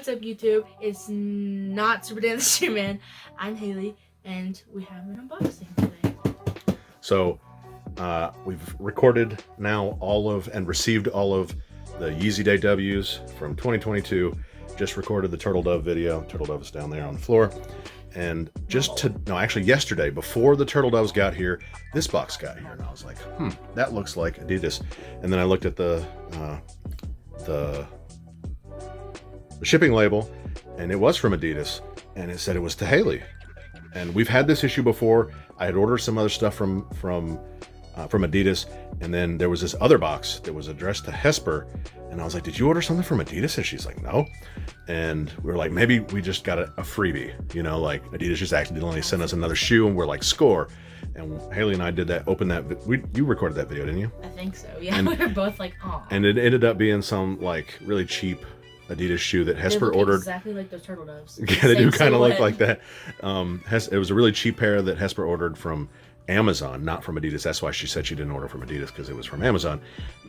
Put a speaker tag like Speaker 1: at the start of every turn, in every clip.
Speaker 1: what's up, YouTube? It's not Super Dan the Shipment. I'm Haley, and we have an unboxing today.
Speaker 2: So, we've recorded now and received all of the Yeezy Day W's from 2022. Just recorded the Turtle Dove video. Turtle Dove is down there on the floor. And actually yesterday, before the Turtle Doves got here, this box got here. And I was like, that looks like Adidas. And then I looked at the shipping label, and it was from Adidas, and it said it was to Haley. And we've had this issue before. I had ordered some other stuff from Adidas, and then there was this other box that was addressed to Hesper, and I was like, did you order something from Adidas? And she's like, no. And we were like, maybe we just got a freebie, you know, like Adidas just accidentally sent us another shoe, and we're like, score. And Haley and I did that, you recorded that video, didn't you?
Speaker 1: I think so, yeah. And we were both like, oh.
Speaker 2: And it ended up being some like really cheap Adidas shoe that Hesper ordered.
Speaker 1: Exactly like those Turtle Doves.
Speaker 2: Yeah, they do kind of look like that. It was a really cheap pair that Hesper ordered from Amazon, not from Adidas. That's why she said she didn't order from Adidas, because it was from Amazon,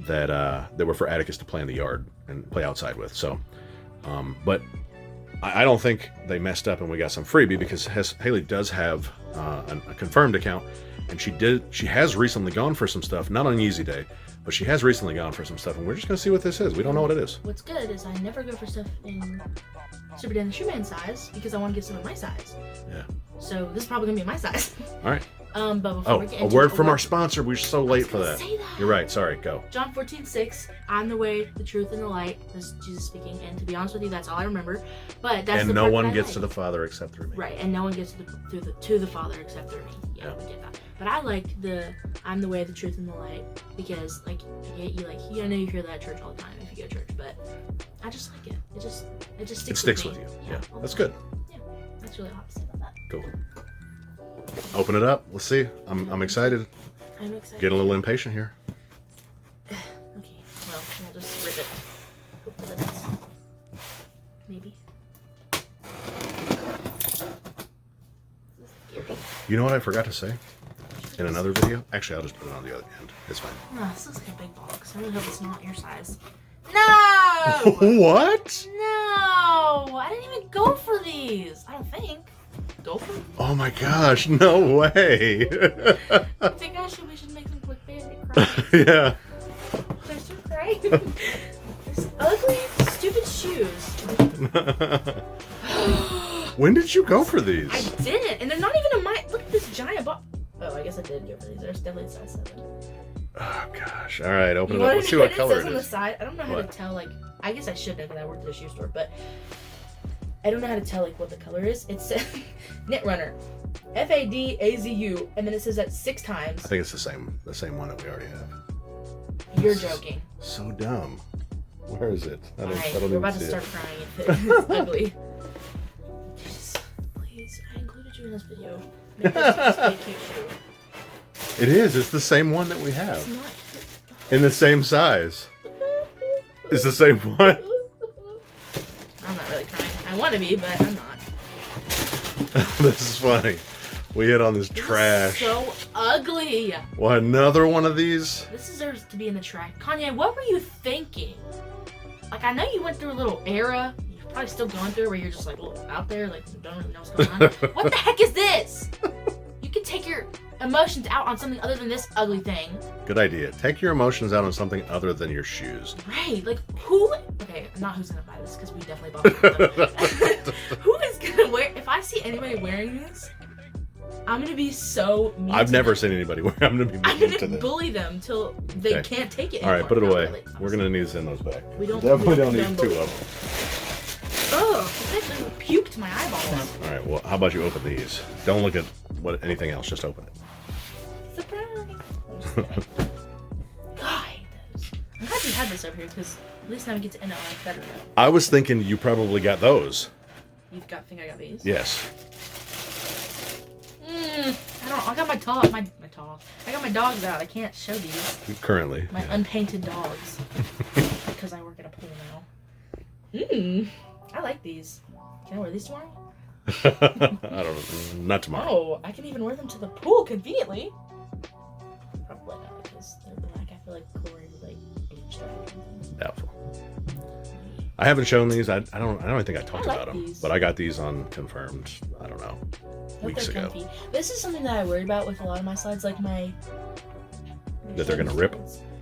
Speaker 2: that were for Atticus to play in the yard and play outside with. So, but I don't think they messed up and we got some freebie, because Haley does have a confirmed account, and she has recently gone for some stuff, not on Yeezy Day, but she has recently gone for some stuff, and we're just going to see what this is. We don't know what it is.
Speaker 1: What's good is I never go for stuff in Super Dan the Shipment size, because I want to get some of my size.
Speaker 2: Yeah.
Speaker 1: So this is probably going to be my size.
Speaker 2: All right.
Speaker 1: But before we get into
Speaker 2: a word from our sponsor. We're so late for that.
Speaker 1: Say that.
Speaker 2: You're right. Sorry. Go.
Speaker 1: John 14:6. I'm the way, the truth, and the light. This is Jesus speaking. And to be honest with you, that's all I remember. But that's
Speaker 2: and no one gets to the Father except through me.
Speaker 1: Right. And no one gets to the Father except through me. Yeah, we get that. But I like I'm the way, the truth, and the light, because like I know you hear that at church all the time if you go to church, but I just like it. It just sticks
Speaker 2: with you. Yeah. That's good.
Speaker 1: Yeah. That's really opposite of that.
Speaker 2: Cool. Open it up. Let's see. I'm excited.
Speaker 1: I'm excited.
Speaker 2: Getting a little impatient here.
Speaker 1: Okay. Well, we'll just rip it. Open it. Maybe.
Speaker 2: You know what I forgot to say in another video? Actually, I'll just put it on the other end. It's fine.
Speaker 1: Oh, this looks like a big box. I really hope it's not your size. No!
Speaker 2: What?
Speaker 1: No! I didn't even go for these. I don't think. Go for them?
Speaker 2: Oh my gosh, no way.
Speaker 1: I think we should make them clickbait.
Speaker 2: Yeah.
Speaker 1: They're so great. These ugly, stupid shoes.
Speaker 2: When did you go for these?
Speaker 1: I didn't, and they're not even look at this giant box. Oh, I guess I did go for these. They're definitely size 7.
Speaker 2: Oh gosh. All right, open it up. Let's see what color it
Speaker 1: on the
Speaker 2: is.
Speaker 1: side? I don't know how to tell. I guess I should know because I worked at a shoe store, but I don't know how to tell what the color is. It says Knit Runner, FADAZU, and then it says that 6 times.
Speaker 2: I think it's the same one that we already have.
Speaker 1: You're joking.
Speaker 2: So dumb. Where is it? I don't
Speaker 1: we're about to start crying if it's ugly. Please, I included you in this video. Make this a cute shoe.
Speaker 2: It is. It's the same one that we have.
Speaker 1: It's not.
Speaker 2: In the same size. It's the same one.
Speaker 1: I'm not really crying. I want to be, but I'm not.
Speaker 2: This is funny. We hit on this trash.
Speaker 1: So ugly.
Speaker 2: What, another one of these?
Speaker 1: This deserves to be in the trash. Kanye, what were you thinking? Like, I know you went through a little era. You're probably still going through it where you're just like a little out there, like you don't really know what's going on. What the heck is this? You can take your emotions out on something other than this ugly thing.
Speaker 2: Good idea. Take your emotions out on something other than your shoes.
Speaker 1: Right. Like, who? Okay, not who's gonna buy this, because we definitely bought them. Who is gonna wear? If I see anybody wearing these, I'm gonna be so mean.
Speaker 2: I've never seen anybody wear. I'm gonna be mean to them.
Speaker 1: Bully them till they can't take it
Speaker 2: anymore. All right, put it away.
Speaker 1: Really,
Speaker 2: we're gonna need to send those back.
Speaker 1: We
Speaker 2: definitely don't need 2 of them.
Speaker 1: Oh, it actually puked my eyeballs.
Speaker 2: All right. Well, how about you open these? Don't look at anything else. Just open it.
Speaker 1: Surprise! God, I hate those. I'm glad you had this over here, because at least now we get to end it like better now.
Speaker 2: I was thinking you probably got those.
Speaker 1: Think I got these?
Speaker 2: Yes.
Speaker 1: I don't. I got my dog. I got my dogs out. I can't show these.
Speaker 2: Currently.
Speaker 1: My unpainted dogs. Because I work at a pool now. I like these. Can I wear these tomorrow?
Speaker 2: I don't know. Not tomorrow.
Speaker 1: Oh, I can even wear them to the pool conveniently. Probably not, because they're black. I feel like chlorine would bleach them.
Speaker 2: Doubtful. I haven't shown these. I don't think I talked
Speaker 1: like
Speaker 2: about them,
Speaker 1: these.
Speaker 2: but I got these on confirmed. I don't know,
Speaker 1: Hope
Speaker 2: weeks
Speaker 1: they're
Speaker 2: ago.
Speaker 1: comfy. This is something that I worry about with a lot of my slides, like my.
Speaker 2: That they're gonna rip?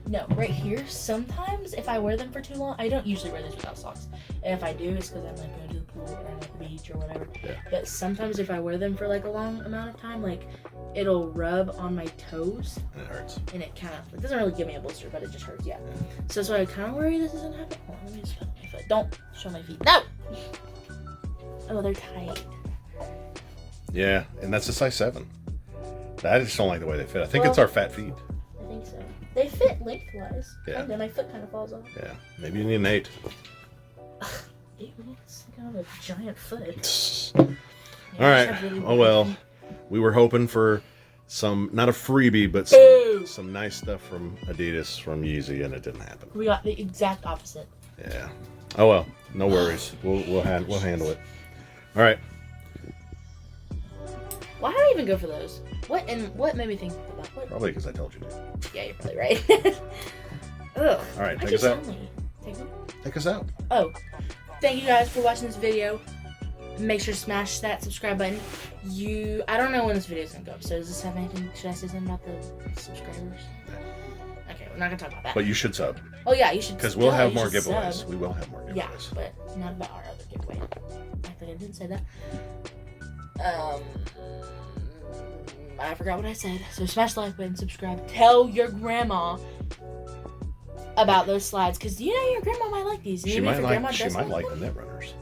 Speaker 1: No, right here. Sometimes if I wear them for too long, I don't usually wear these without socks. And if I do, it's because I'm like going to the pool or at the beach or whatever.
Speaker 2: Yeah.
Speaker 1: But sometimes if I wear them for like a long amount of time, like it'll rub on my toes.
Speaker 2: And it hurts.
Speaker 1: And it kind of, it doesn't really give me a blister, but it just hurts, yeah. So that's why I kind of worry this isn't happening. Hold on, let me just show my foot. Don't show my feet. No! Oh, they're tight.
Speaker 2: Yeah, and that's a size 7. I just don't like the way they fit. I think it's
Speaker 1: Well-
Speaker 2: our fat feet.
Speaker 1: I think so. They fit lengthwise.
Speaker 2: Yeah.
Speaker 1: And then my foot kind of falls off.
Speaker 2: Yeah, maybe you need an 8.
Speaker 1: Ew, it's kind of a giant foot.
Speaker 2: All
Speaker 1: Maybe I
Speaker 2: right.
Speaker 1: just have really
Speaker 2: Oh
Speaker 1: big
Speaker 2: well,
Speaker 1: feet.
Speaker 2: we were hoping for some, not a freebie, but
Speaker 1: Boo!
Speaker 2: some nice stuff from Adidas, from Yeezy, and it didn't happen.
Speaker 1: We got the exact opposite.
Speaker 2: Yeah. Oh well, no worries. We'll handle it. All right.
Speaker 1: Why did I even go for those? What made me think about what?
Speaker 2: Probably because I told you to.
Speaker 1: Yeah, you're probably right. Ugh.
Speaker 2: All right,
Speaker 1: I
Speaker 2: take
Speaker 1: keep
Speaker 2: us out.
Speaker 1: telling you. Take one?
Speaker 2: Take us out.
Speaker 1: Oh, thank you guys for watching this video. Make sure to smash that subscribe button. I don't know when this video is gonna go up. So does this have anything? Should I say something about the subscribers? Okay, we're not gonna talk about that.
Speaker 2: But you should sub,
Speaker 1: Oh yeah, you should.
Speaker 2: because we'll
Speaker 1: yeah,
Speaker 2: have
Speaker 1: you
Speaker 2: more
Speaker 1: should
Speaker 2: giveaways.
Speaker 1: sub.
Speaker 2: We will have more giveaways.
Speaker 1: Yeah, but not about our other giveaway. Act like I didn't say that. I forgot what I said. So smash the like button, subscribe. Tell your grandma about those slides, because you know your grandma might like these. And
Speaker 2: She
Speaker 1: even if
Speaker 2: might
Speaker 1: your grandma
Speaker 2: like. She
Speaker 1: doesn't
Speaker 2: might like the
Speaker 1: them,
Speaker 2: net runners.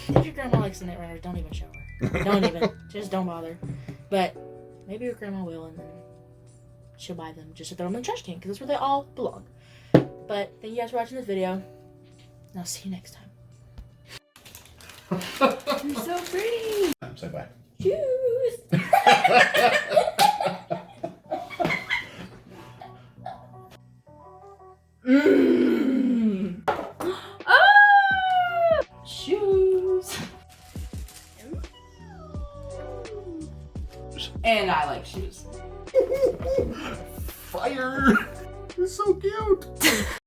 Speaker 1: if your grandma likes the net runners, don't even show her. Don't even. Just don't bother. But maybe your grandma will, and then she'll buy them just to throw them in the trash can, because that's where they all belong. But thank you guys for watching this video, and I'll see you next time. You're so pretty.
Speaker 2: Say bye.
Speaker 1: Choose. Ah! Shoes. And I like shoes.
Speaker 2: Fire! It's so cute.